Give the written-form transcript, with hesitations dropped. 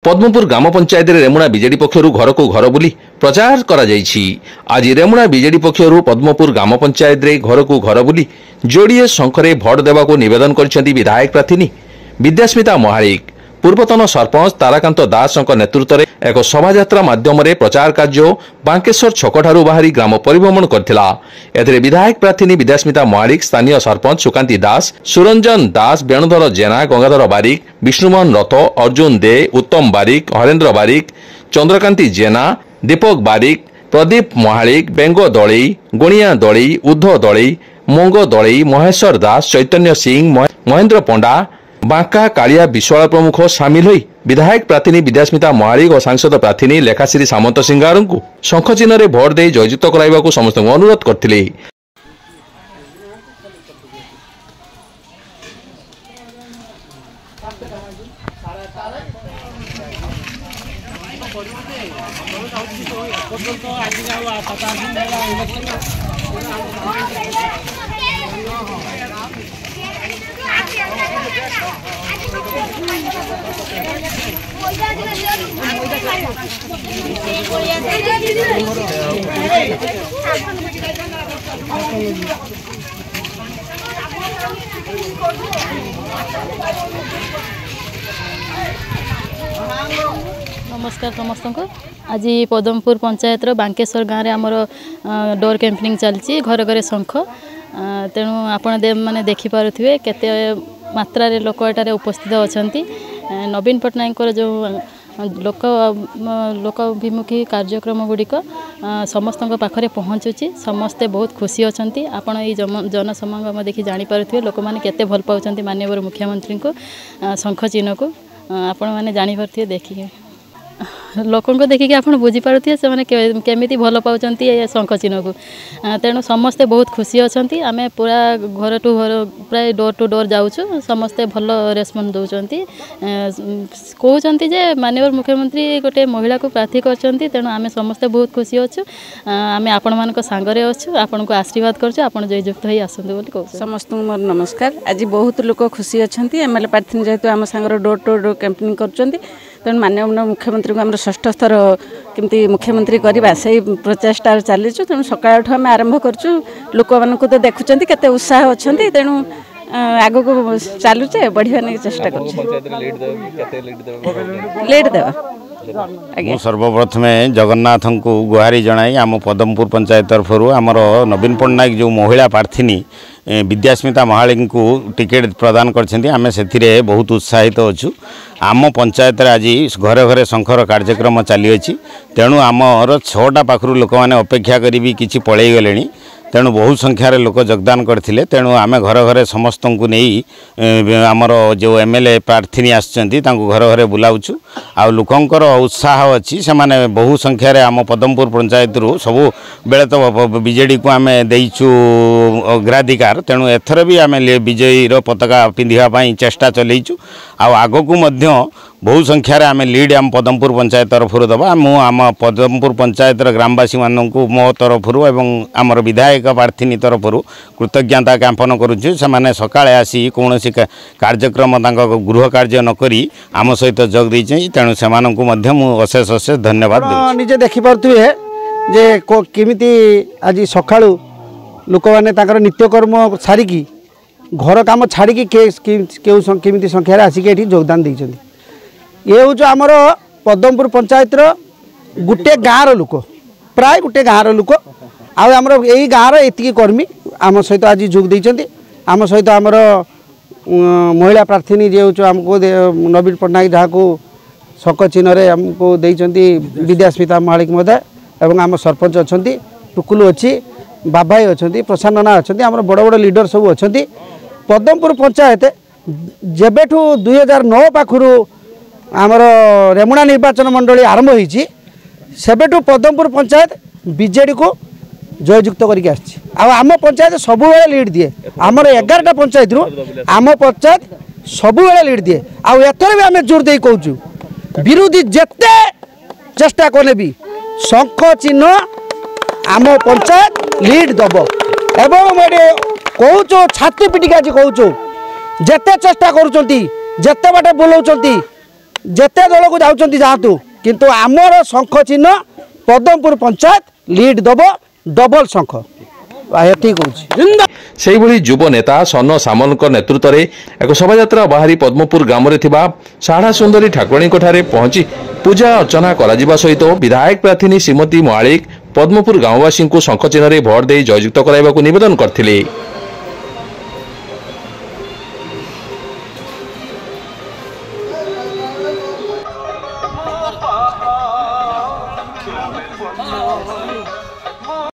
पद्मपुर ग्राम panchayat Remuna BJD पक्षर घर को घर बुली प्रचार करा जायछि। आज रेमुणा बीजेडी पक्षर पद्मपुर ग्राम पंचायत रे घर को घर बुली जोड़ीएस शंखरे भोट देवा को निवेदन करछन्ती विधायक प्रार्थी विद्यास्मिता महालिक। पूर्वतन सरपंच ताराकांत दास नेतृत्व में एक शोभायात्रा माध्यम प्रचार कार्य बांकेश्वर छकठारू बाहरी ग्राम परिभ्रमण करथिला। एथिरे विधायक प्रार्थी विद्यास्मिता महालिक, स्थानीय सरपंच सुकांती दास, सुरंजन दास, वेणुधर जेना, गंगाधर बारिक, विष्णुमोहन रथ, अर्जुन दे, उत्तम बारिक, हरेन्द्र बारिक, चंद्रकांती जेना, दीपक बारिक, प्रदीप महालिक, बेंगो दलई, गुणिया दलई, उद्धव दलई, मोंगो दलई, महेश्वर दास, चैतन्य सिंह, महेंद्र पंडा, बांका कालिया विश्वाल प्रमुख सामिल हुई विधायक प्रार्थी विद्यास्मिता महालिक और सांसद प्रार्थी लेखाश्री सामंत सिंगार को शंख चिन्ह भोट दे जययुक्त कराइबाकू समस्त अनुरोध करथिले। नमस्कार समस्त को। आज पद्मपुर पंचायत बांकेश्वर गाँव में आमर डोर कैंपेनिंग चलती घर घरे शंख। तेणु आपण मैंने देखिपे केते मात्रा लोक एटारे उपस्थित अच्छा। नवीन पट्टनायक जो लोकाभिमुखी कार्यक्रम गुड़िक समस्त पाखरे पहुँचुची। समस्ते बहुत खुशी अच्छा। आपण ये जनसमागम देखी जानीपे लोक मैंने केते भल पाउछंती माननीय मुख्यमंत्री को शंख चिन्ह को आपण मैंने जानीपे देखिए लोकों को देखिए आप बुझीपे से मैंने केमी भल पाँच शंख चिन्ह को। तेणु समस्ते बहुत खुशी अच्छा। आम पूरा घर टू घर प्राय डोर टू डोर जाऊँ समस्ते भल रेस्पन्स दौरान कहते जे माननीय मुख्यमंत्री गोटे महिला को प्रार्थी कर। तेणु आम समस्ते बहुत खुशी अच्छु। आम आपण मान सांगरे अच्छु। आपण को आशीर्वाद करछु। आपण जययुक्त हो आसतु बोली कहू। समस्त मोर नमस्कार। आज बहुत लोक खुशी अच्छा। एमएलए प्रार्थी जेहेतु आम सांगर डोर टू डोर कैंपेनिंग कर। तेणु माननीय मुख्यमंत्री को आम षष्ठ स्तर केमती मुख्यमंत्री करवा से प्रचेषा चलीचु। तेणु सकाळ आम आरंभ करचु। लोक मानक तो देखुं केते उत्साह अच्छा। तेणु आग को चलुचे बढ़िया नहीं चेष्टा कर लीड देवा। सर्वप्रथम जगन्नाथ को गुहारी जनाई आम पद्मपुर पंचायत तरफ आमर नवीन पट्टनायक जो महिला प्रार्थी विद्यास्मिता महालिक को टिकेट प्रदान कर से बहुत उत्साहित अच्छु। आम पंचायत आज घरे घरे शंखर कार्यक्रम चली अच्छी। तेणु आमर 6टा पाखु लोक मैंने अपेक्षा करी कि पलि गले। तेणु बहु संख्यार लोक योगदान करथिले। तेणु आम घर घरे समस्त को नहीं आमर जो एमएलए प्रार्थी आसचंती घर घरे बुलाऊचु। आ लोकंकर उत्साह अच्छी से माने बहु संख्यार आम पद्मपुर पंचायत रु सबु बेले तो बीजेडी को आम देइचु अग्राधिकार। तेणु एथर भी आम विजयीर पताका पिंधापी चेष्टा चलैचु। आग को बहु संख्यार आम लीड आम पद्मपुर पंचायत तरफ दबा। मु आम पद्मपुर पंचायत ग्रामवासी मानक मो तरफ एवं आमर विधायक प्रार्थी तरफ कृतज्ञता ज्ञापन करुच्छे। से सकाळे आसी कौन कार्यक्रम गृह कार्य नकरी आम सहित जोग देइछे। तेणु से अशेष अशेष धन्यवाद निजे देखिपे जे केमिति आज सकाळू लोक मैंने नित्यकर्म छाड़िकी घर काम छाड़िकी केमी संख्यार आसिक योगदान देइछन्ति। ये हूँ आमर पद्मपुर पंचायत गोटे गाँव लोक प्राय गोटे गाँव लोक आमर यही गाँव एति कर्मी आम सहित आज जोग देइछन्ति। आम सहित आमर महिला प्रार्थी जे हूँ आमको नवीन पट्टनायक जहाँ को शंख चिन्ह आमको देइछन्ति विद्यास्मिता महालिक महोदय एवं आम सरपंच अच्छा टुकुलू अच्छी बाबाई अच्छा प्रसान्ना अच्छा आम बड़ बड़ लीडर सब अच्छा। पद्मपुर पंचायत जेबेठू 2009 पाखु आमर रेमुणा निर्वाचन मंडली आरंभ होईची सेबेठू पद्मपुर पंचायत बीजेडी को जययुक्त करके आम पंचायत सब लीड दिए। आमर 11टा पंचायत रु आम पंचायत सब लीड दिए। आथर भी आम जोर दे कहूँ विरोधी जेते चेष्टा कले भी शंख चिन्ह आम पंचायत लीड दब। एवं कहूँ छाती पिटिक आज कहूँ जेते चेष्टा करुँच जेते बाटे बुलाऊँ जेते दल को जाऊँच जातु किंतु आमर शंख चिन्ह पदमपुर पंचायत लीड दब डबल शंख सेहिभଳି युव नेता सन सामल नेतृत्व में एक शोभा बाहरी पद्मपुर ग्राम साढ़ा सुंदरी ठाकुराणी पहुंची पूजा अर्चना करा सहित विधायक प्रार्थी श्रीमती महालिक पद्मपुर गाँववासी शंख चिन्ह भोट दे जययुक्त कराइबाकू निवेदन करथिले।